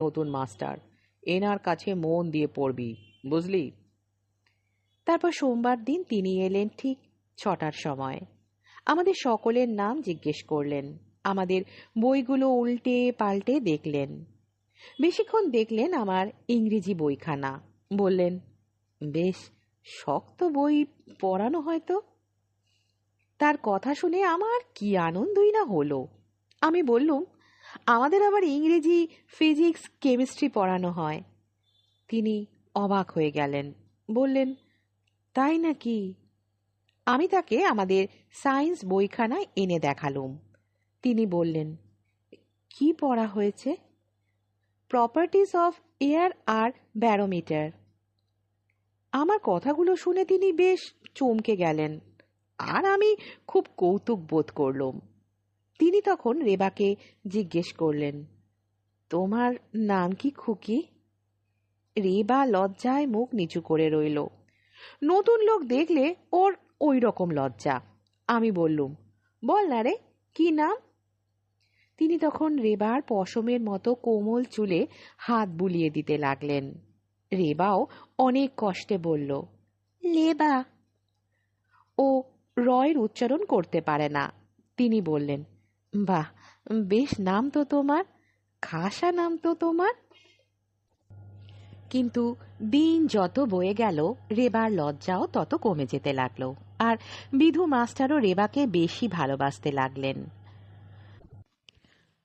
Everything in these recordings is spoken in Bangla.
নতুন মাস্টার, এনার কাছে মন দিয়ে পড়বি, বুঝলি? তারপর সোমবার দিন তিনি এলেন ঠিক 6টার সময়। আমাদের সকলের নাম জিজ্ঞেস করলেন, আমাদের বইগুলো উল্টে পাল্টে দেখলেন। বেশিক্ষণ দেখলেন আমার ইংরেজি বইখানা। বললেন, বেশ শক্ত বই পড়ানো হয়তো। তার কথা শুনে আমার কি আনন্দই না হলো। আমি বললুম, আমাদের আবার ইংরেজি, ফিজিক্স, কেমিস্ট্রি পড়ানো হয়। তিনি অবাক হয়ে গেলেন, বললেন, তাই নাকি? আমি তাকে আমাদের সায়েন্স বইখানা এনে দেখালুম। তিনি বললেন, কি পড়া হয়েছে? প্রপার্টিজ অফ এয়ার আর ব্যারোমিটার। আমার কথাগুলো শুনে তিনি বেশ চমকে গেলেন, আর আমি খুব কৌতুক বোধ করলুম। তিনি তখন রেবাকে জিজ্ঞেস করলেন, তোমার নাম কি খুকি? রেবা লজ্জায় মুখ নিচু করে রইল। নতুন লোক দেখলে ওর ওই রকম লজ্জা। আমি বললুম, বল না রে, কি নাম? তিনি তখন রেবার পশমের মতো কোমল চুলে হাত বুলিয়ে দিতে লাগলেন। রেবাও অনেক কষ্টে বলল, লেবা। ও রয়ের উচ্চারণ করতে পারে না। তিনি বললেন, বাহ, বেশ নাম তো তোমার, খাসা নাম তো তোমার। কিন্তু দিন যত বয়ে গেল রেবার লজ্জাও তত কমে যেতে লাগলো, আর বিধু মাস্টারও রেবাকে বেশি ভালোবাসতে লাগলেন।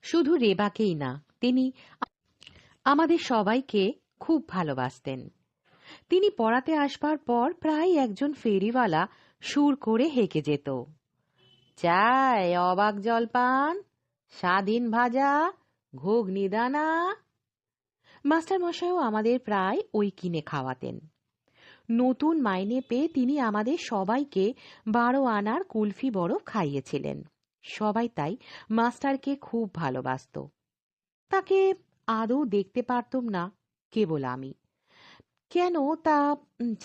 শুধু রেবাকেই না, তিনি আমাদের সবাইকে খুব ভালোবাসতেন। তিনি পড়াতে আসবার পর প্রায় একজন ফেরিওয়ালা সুর করে হেঁকে যেত, চায় অবাক জলপান, স্বাধীন ভাজা, ঘুগনি দানা। মাস্টার মশাইও আমাদের প্রায় ওই কিনে খাওয়াতেন। নতুন মাইনে পেয়ে তিনি আমাদের সবাইকে 12 আনার কুলফি বরফ খাইয়েছিলেন। সবাই তাই মাস্টারকে খুব ভালোবাসত। তাকে আদৌ দেখতে পারতুম না, কেবল আমি। কেন তা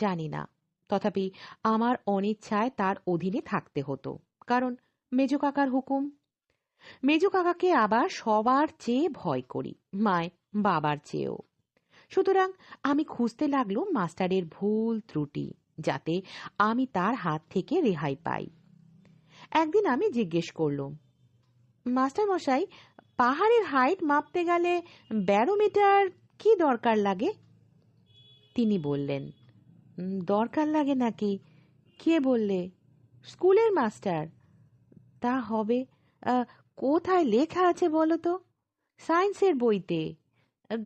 জানি না। তথাপি আমার অনিচ্ছায় তার অধীনে থাকতে হতো, কারণ মেজো কাকার হুকুম। মেজো কাকাকে আবার সবার চেয়ে ভয় করি, মায় বাবার চেয়েও। সুতরাং আমি খুঁজতে লাগলুম মাস্টারের ভুল ত্রুটি, যাতে আমি তার হাত থেকে রেহাই পাই। একদিন আমি জিজ্ঞেস করলুম, মাস্টার মশাই, পাহাড়ের হাইট মাপতে গেলে ব্যারোমিটার কি দরকার লাগে? তিনি বললেন, দরকার লাগে নাকি? কে বললে? স্কুলের মাস্টার। তা হবে। কোথায় লেখা আছে বলো তো? সায়েন্সের বইতে।